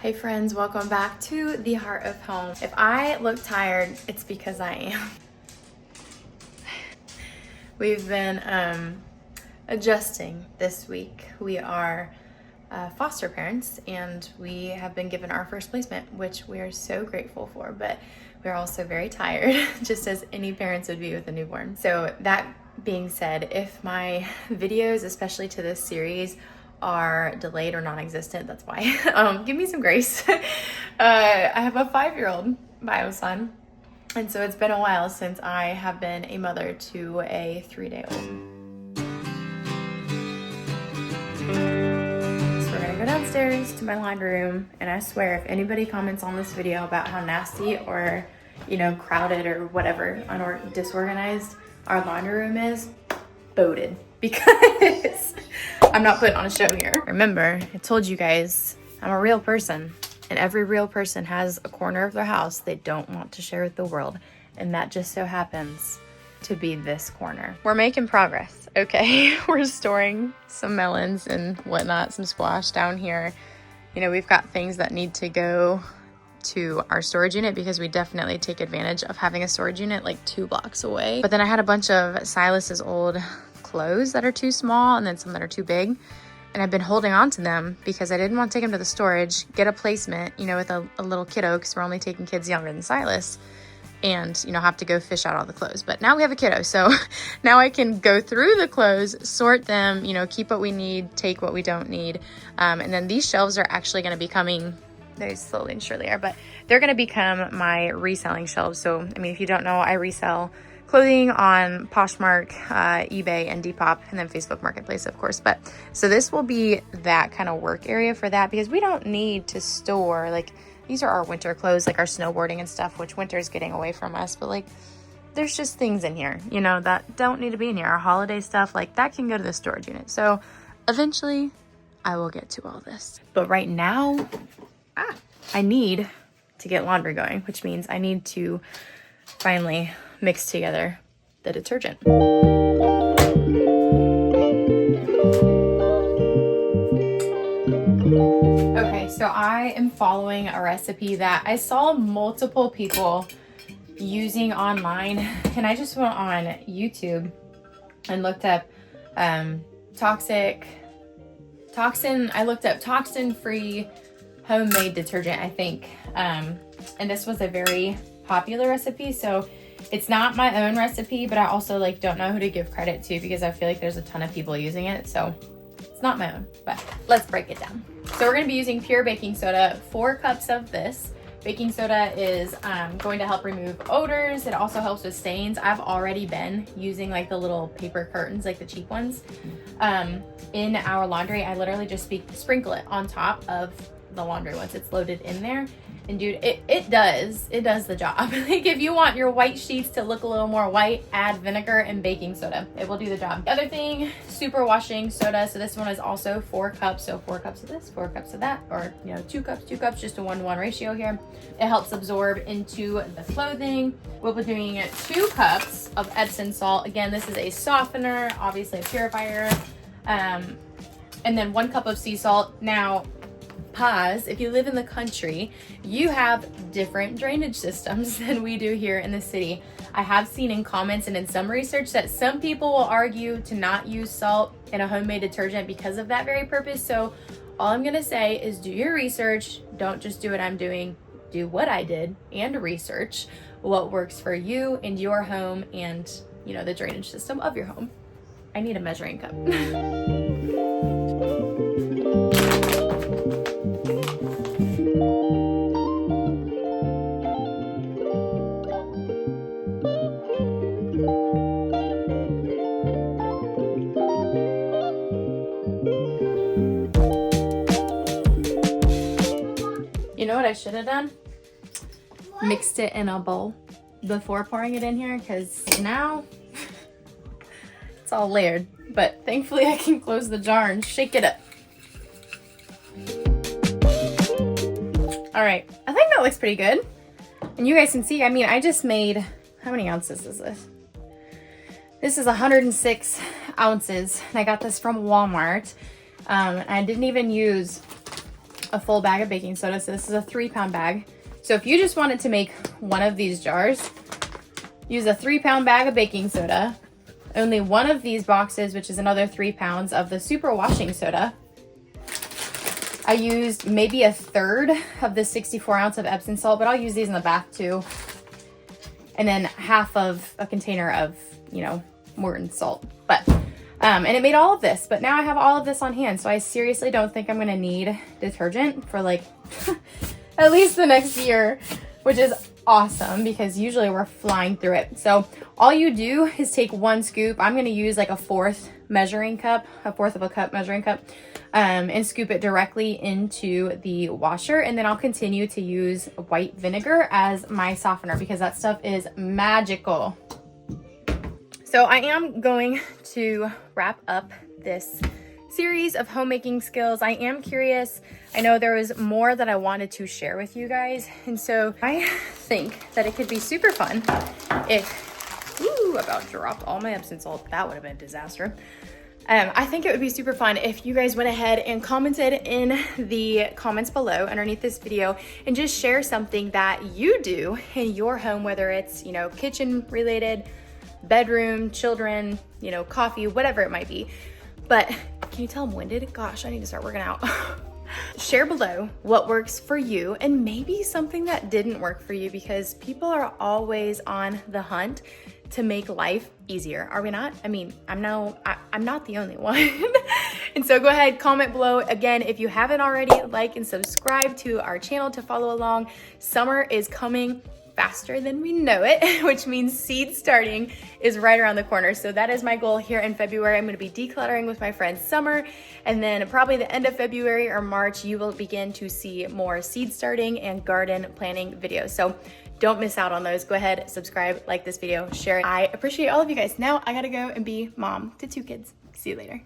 Hey friends, welcome back to the Heart of Home. If I look tired, it's because I am. We've been adjusting this week. We are foster parents and we have been given our first placement, which we are so grateful for, but we're also very tired, just as any parents would be with a newborn. So that being said, if my videos, especially to this series, are delayed or non-existent, that's why. Give me some grace. I have a 5-year-old bio son, and so it's been a while since I have been a mother to a 3-day-old. So we're gonna go downstairs to my laundry room, and I swear if anybody comments on this video about how nasty or, you know, crowded or whatever, disorganized our laundry room is, voted, because I'm not putting on a show here. Remember, I told you guys I'm a real person, and every real person has a corner of their house they don't want to share with the world, and that just so happens to be this corner. We're making progress, okay? We're storing some melons and whatnot, some squash down here. You know, we've got things that need to go to our storage unit because we definitely take advantage of having a storage unit like 2 blocks away. But then I had a bunch of Silas's old clothes that are too small and then some that are too big, and I've been holding on to them because I didn't want to take them to the storage, get a placement, you know, with a little kiddo, because we're only taking kids younger than Silas, and, you know, have to go fish out all the clothes. But now we have a kiddo, so now I can go through the clothes, sort them, you know, keep what we need, take what we don't need. And then these shelves are actually going to be coming, they slowly and surely are, but they're going to become my reselling shelves. So, I mean, if you don't know, I resell clothing on POSHMARK, eBay, and Depop, and then Facebook Marketplace, of course. But so this will be that kind of work area for that, because we don't need to store, like, these are our winter clothes, like our snowboarding and stuff, which winter is getting away from us. But like, there's just things in here, you know, that don't need to be in here. Our holiday stuff, like, that can go to the storage unit. So eventually I will get to all this. But right now, I need to get laundry going, which means I need to finally mix together the detergent. Okay, so I am following a recipe that I saw multiple people using online, and I just went on YouTube and looked up Toxin. I looked up toxin-free homemade detergent, I think, and this was a very popular recipe. So it's not my own recipe, but I also like don't know who to give credit to because I feel like there's a ton of people using it. So it's not my own, but let's break it down. So we're going to be using pure baking soda, 4 cups of this. Baking soda is going to help remove odors. It also helps with stains. I've already been using like the little paper curtains, like the cheap ones, in our laundry. I literally just sprinkle it on top of the laundry once it's loaded in there. And dude, it does the job. Like, if you want your white sheets to look a little more white, add vinegar and baking soda. It will do the job. The other thing, super washing soda. So this one is also 4 cups. So 4 cups of this, 4 cups of that, or, you know, 2 cups, just a 1-to-1 ratio here. It helps absorb into the clothing. We'll be doing 2 cups of Epsom salt. Again, this is a softener, obviously a purifier. And then 1 cup of sea salt. Now, pause, if you live in the country, you have different drainage systems than we do here in the city. I have seen in comments and in some research that some people will argue to not use salt in a homemade detergent because of that very purpose. So all I'm gonna say is do your research. Don't just do what I'm doing. Do what I did and research what works for you and your home and, you know, the drainage system of your home. I need a measuring cup. You know what I should have done? What? Mixed it in a bowl before pouring it in here, because now it's all layered. But thankfully I can close the jar and shake it up. All right, I think that looks pretty good. And you guys can see, I mean, I just made, how many ounces is this? This is 106 ounces. And I got this from Walmart. I didn't even use a full bag of baking soda. So this is a 3-pound bag. So if you just wanted to make one of these jars, use a 3-pound bag of baking soda, only one of these boxes, which is another 3 pounds of the super washing soda. I used maybe a third of the 64 ounce of Epsom salt, but I'll use these in the bath too. And then half of a container of, you know, Morton salt. But, and it made all of this, but now I have all of this on hand. So I seriously don't think I'm gonna need detergent for like at least the next year, which is awesome because usually we're flying through it. So all you do is take 1 scoop. I'm gonna use like a 1/4 measuring cup, a 1/4 of a cup measuring cup, and scoop it directly into the washer. And then I'll continue to use white vinegar as my softener because that stuff is magical. So I am going to wrap up this series of homemaking skills. I am curious. I know there was more that I wanted to share with you guys. And so I think that it could be super fun if, about dropped all my Epsom salt. That would have been a disaster. I think it would be super fun if you guys went ahead and commented in the comments below underneath this video and just share something that you do in your home, whether it's, you know, kitchen related, bedroom, children, you know, coffee, whatever it might be. But can you tell I'm winded? Gosh, I need to start working out. Share below what works for you and maybe something that didn't work for you because people are always on the hunt to make life easier. Are we not? I mean, I'm not the only one. And so go ahead, comment below. Again, if you haven't already, like and subscribe to our channel to follow along. Summer is coming faster than we know it, which means seed starting is right around the corner. So that is my goal here in February. I'm going to be decluttering with my friend Summer, and then probably the end of February or March, you will begin to see more seed starting and garden planning videos. So don't miss out on those. Go ahead, subscribe, like this video, share it. I appreciate all of you guys. Now I gotta go and be mom to 2 kids. See you later.